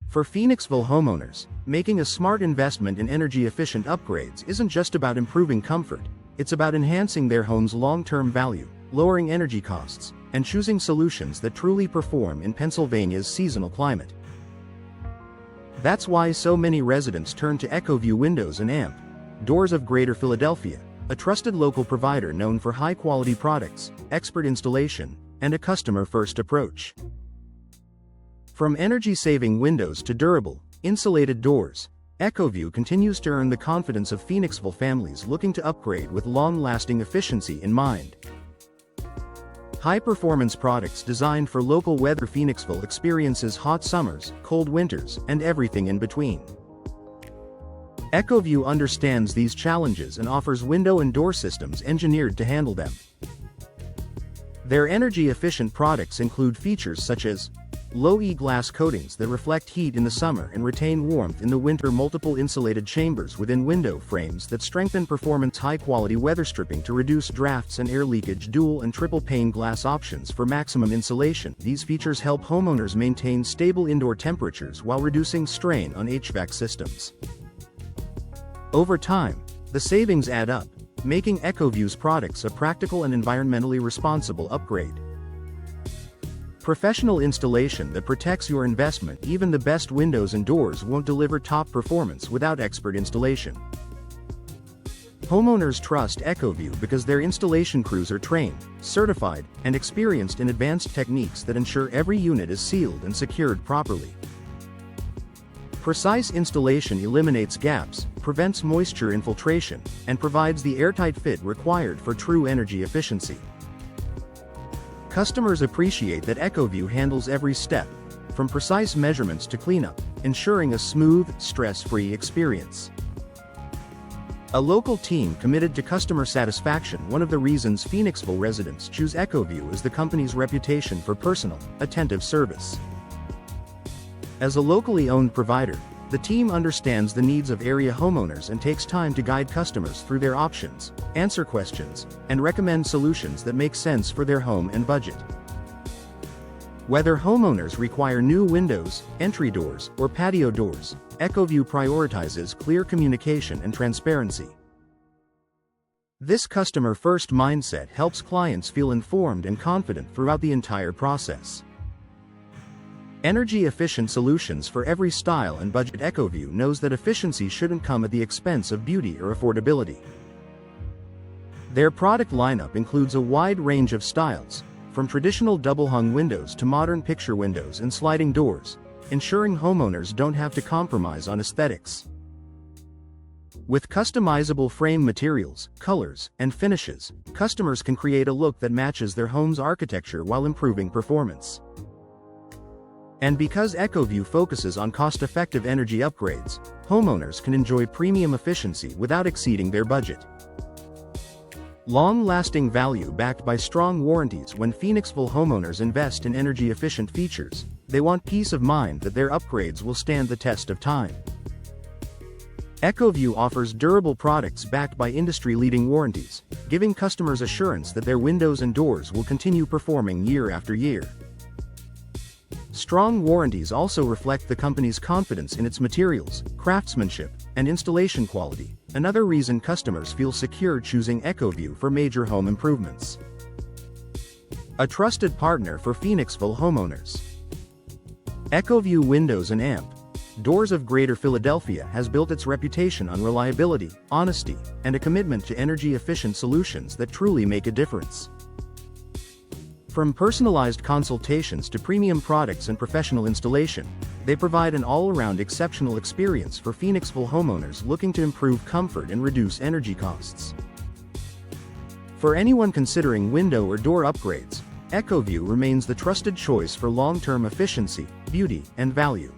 For Phoenixville homeowners, making a smart investment in energy-efficient upgrades isn't just about improving comfort, it's about enhancing their home's long-term value, lowering energy costs, and choosing solutions that truly perform in Pennsylvania's seasonal climate. That's why so many residents turn to EcoView Windows and AMP, Doors of Greater Philadelphia, a trusted local provider known for high-quality products, expert installation, and a customer-first approach. From energy-saving windows to durable, insulated doors, EcoView continues to earn the confidence of Phoenixville families looking to upgrade with long-lasting efficiency in mind. High-performance products designed for local weather. Phoenixville experiences hot summers, cold winters, and everything in between. EcoView understands these challenges and offers window and door systems engineered to handle them. Their energy-efficient products include features such as low-E glass coatings that reflect heat in the summer and retain warmth in the winter, multiple insulated chambers within window frames that strengthen performance, high-quality weather stripping to reduce drafts and air leakage, dual and triple pane glass options for maximum insulation. These features help homeowners maintain stable indoor temperatures while reducing strain on HVAC systems. Over time, the savings add up, making EcoView's products a practical and environmentally responsible upgrade. Professional installation that protects your investment. Even the best windows and doors won't deliver top performance without expert installation. Homeowners trust EcoView because their installation crews are trained, certified, and experienced in advanced techniques that ensure every unit is sealed and secured properly. Precise installation eliminates gaps, prevents moisture infiltration, and provides the airtight fit required for true energy efficiency. Customers appreciate that EcoView handles every step, from precise measurements to cleanup, ensuring a smooth, stress-free experience. A local team committed to customer satisfaction. One of the reasons Phoenixville residents choose EcoView is the company's reputation for personal, attentive service. As a locally owned provider, the team understands the needs of area homeowners and takes time to guide customers through their options, answer questions, and recommend solutions that make sense for their home and budget. Whether homeowners require new windows, entry doors, or patio doors, EcoView prioritizes clear communication and transparency. This customer-first mindset helps clients feel informed and confident throughout the entire process. Energy-efficient solutions for every style and budget. EcoView knows that efficiency shouldn't come at the expense of beauty or affordability. Their product lineup includes a wide range of styles, from traditional double-hung windows to modern picture windows and sliding doors, ensuring homeowners don't have to compromise on aesthetics. With customizable frame materials, colors, and finishes, customers can create a look that matches their home's architecture while improving performance. And because EcoView focuses on cost-effective energy upgrades, homeowners can enjoy premium efficiency without exceeding their budget. Long-lasting value backed by strong warranties. When Phoenixville homeowners invest in energy-efficient features, they want peace of mind that their upgrades will stand the test of time. EcoView offers durable products backed by industry-leading warranties, giving customers assurance that their windows and doors will continue performing year after year. Strong warranties also reflect the company's confidence in its materials, craftsmanship, and installation quality, another reason customers feel secure choosing EcoView for major home improvements. A trusted partner for Phoenixville homeowners. EcoView Windows and AMP, Doors of Greater Philadelphia has built its reputation on reliability, honesty, and a commitment to energy-efficient solutions that truly make a difference. From personalized consultations to premium products and professional installation, they provide an all-around exceptional experience for Phoenixville homeowners looking to improve comfort and reduce energy costs. For anyone considering window or door upgrades, EcoView remains the trusted choice for long-term efficiency, beauty, and value.